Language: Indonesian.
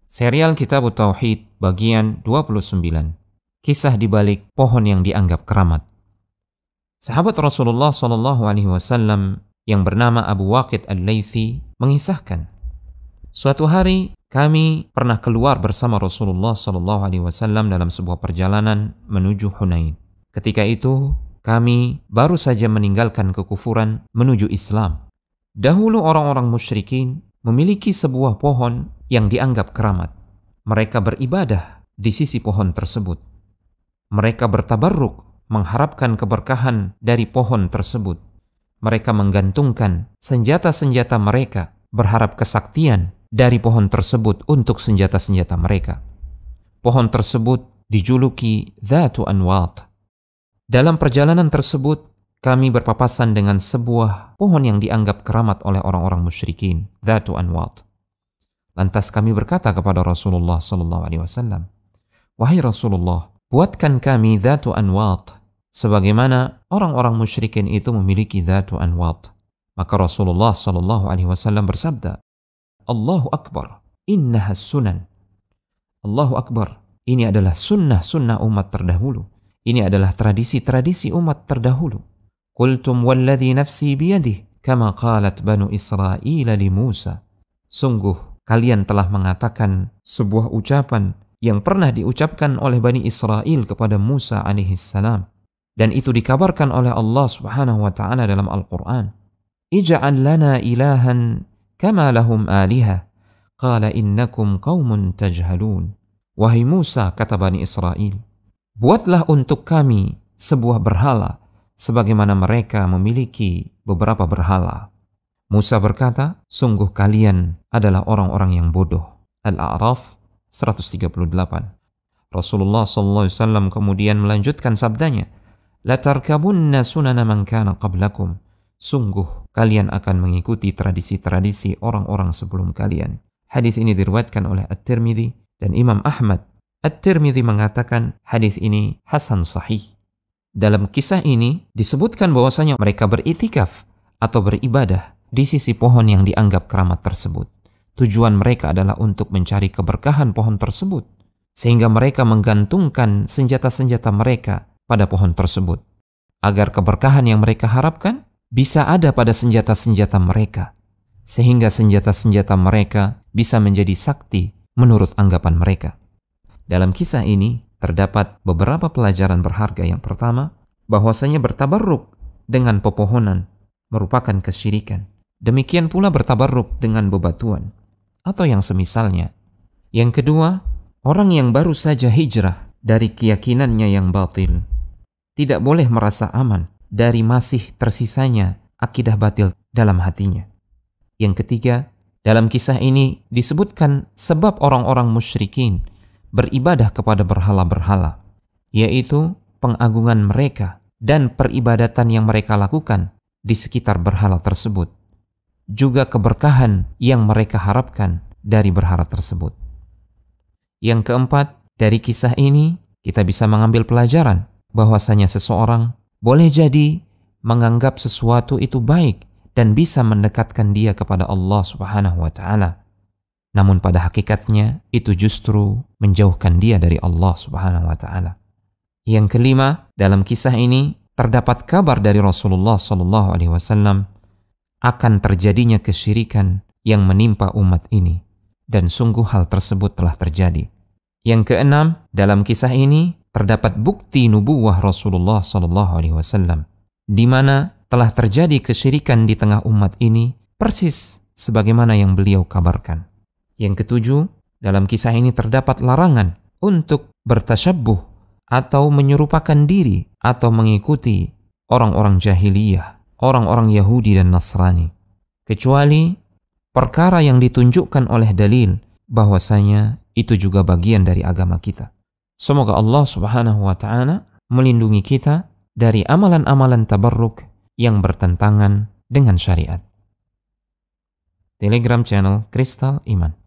Serial Kitab Tauhid bagian 29. Kisah di balik pohon yang dianggap keramat. Sahabat Rasulullah SAW yang bernama Abu Waqid Al-Laythi mengisahkan, suatu hari kami pernah keluar bersama Rasulullah SAW dalam sebuah perjalanan menuju Hunain. Ketika itu kami baru saja meninggalkan kekufuran menuju Islam. Dahulu orang-orang musyrikin memiliki sebuah pohon yang dianggap keramat. Mereka beribadah di sisi pohon tersebut. Mereka bertabarruk mengharapkan keberkahan dari pohon tersebut. Mereka menggantungkan senjata-senjata mereka berharap kesaktian dari pohon tersebut untuk senjata-senjata mereka. Pohon tersebut dijuluki Dhatu Anwat. Dalam perjalanan tersebut kami berpapasan dengan sebuah pohon yang dianggap keramat oleh orang-orang musyrikin, Dhatu Anwat. Lantas kami berkata kepada Rasulullah SAW, "Wahai Rasulullah, buatkan kami Dhatu Anwat sebagaimana orang-orang musyrikin itu memiliki Dhatu Anwat." Maka Rasulullah SAW bersabda, "Allahu Akbar, innaha sunan." Allahu Akbar, ini adalah sunnah-sunnah umat terdahulu. Ini adalah tradisi-tradisi umat terdahulu. Qultum walladhi nafsi biyadih, kama qalat Banu Israel li Musa. Sungguh, kalian telah mengatakan sebuah ucapan yang pernah diucapkan oleh Bani Israel kepada Musa alaihissalam. Dan itu dikabarkan oleh Allah subhanahu wa ta'ala dalam Al-Quran. Ij'al lana ilahan kama lahum aliha. Qala innakum qawmun tajhalun. Wahai Musa, kata Bani Israel, buatlah untuk kami sebuah berhala sebagaimana mereka memiliki beberapa berhala. Musa berkata, sungguh kalian adalah orang-orang yang bodoh. Al-A'raf 138. Rasulullah SAW kemudian melanjutkan sabdanya, "Latarkabunna sunana man kana qablakum." Sungguh kalian akan mengikuti tradisi-tradisi orang-orang sebelum kalian. Hadis ini diriwayatkan oleh At-Tirmidzi dan Imam Ahmad. At-Tirmidzi mengatakan hadis ini hasan sahih. Dalam kisah ini disebutkan bahwasanya mereka beritikaf atau beribadah di sisi pohon yang dianggap keramat tersebut. Tujuan mereka adalah untuk mencari keberkahan pohon tersebut, sehingga mereka menggantungkan senjata-senjata mereka pada pohon tersebut, agar keberkahan yang mereka harapkan bisa ada pada senjata-senjata mereka, sehingga senjata-senjata mereka bisa menjadi sakti menurut anggapan mereka. Dalam kisah ini terdapat beberapa pelajaran berharga. Yang pertama, bahwasanya bertabarruk dengan pepohonan merupakan kesyirikan. Demikian pula bertabarruk dengan bebatuan atau yang semisalnya. Yang kedua, orang yang baru saja hijrah dari keyakinannya yang batil tidak boleh merasa aman dari masih tersisanya akidah batil dalam hatinya. Yang ketiga, dalam kisah ini disebutkan sebab orang-orang musyrikin beribadah kepada berhala-berhala, yaitu pengagungan mereka dan peribadatan yang mereka lakukan di sekitar berhala tersebut, juga keberkahan yang mereka harapkan dari berhala tersebut. Yang keempat, dari kisah ini kita bisa mengambil pelajaran bahwasanya seseorang boleh jadi menganggap sesuatu itu baik dan bisa mendekatkan dia kepada Allah Subhanahu wa ta'ala. Namun pada hakikatnya itu justru menjauhkan dia dari Allah Subhanahu wa ta'ala. Yang kelima, dalam kisah ini terdapat kabar dari Rasulullah SAW akan terjadinya kesyirikan yang menimpa umat ini, dan sungguh hal tersebut telah terjadi. Yang keenam, dalam kisah ini terdapat bukti nubuwah Rasulullah SAW, di mana telah terjadi kesyirikan di tengah umat ini persis sebagaimana yang beliau kabarkan. Yang ketujuh, dalam kisah ini terdapat larangan untuk bertasyabbuh atau menyerupakan diri atau mengikuti orang-orang jahiliyah, orang-orang Yahudi dan Nasrani, kecuali perkara yang ditunjukkan oleh dalil bahwasanya itu juga bagian dari agama kita. Semoga Allah Subhanahu wa ta'ala melindungi kita dari amalan-amalan tabarruk yang bertentangan dengan syariat. Telegram channel Kristal Iman.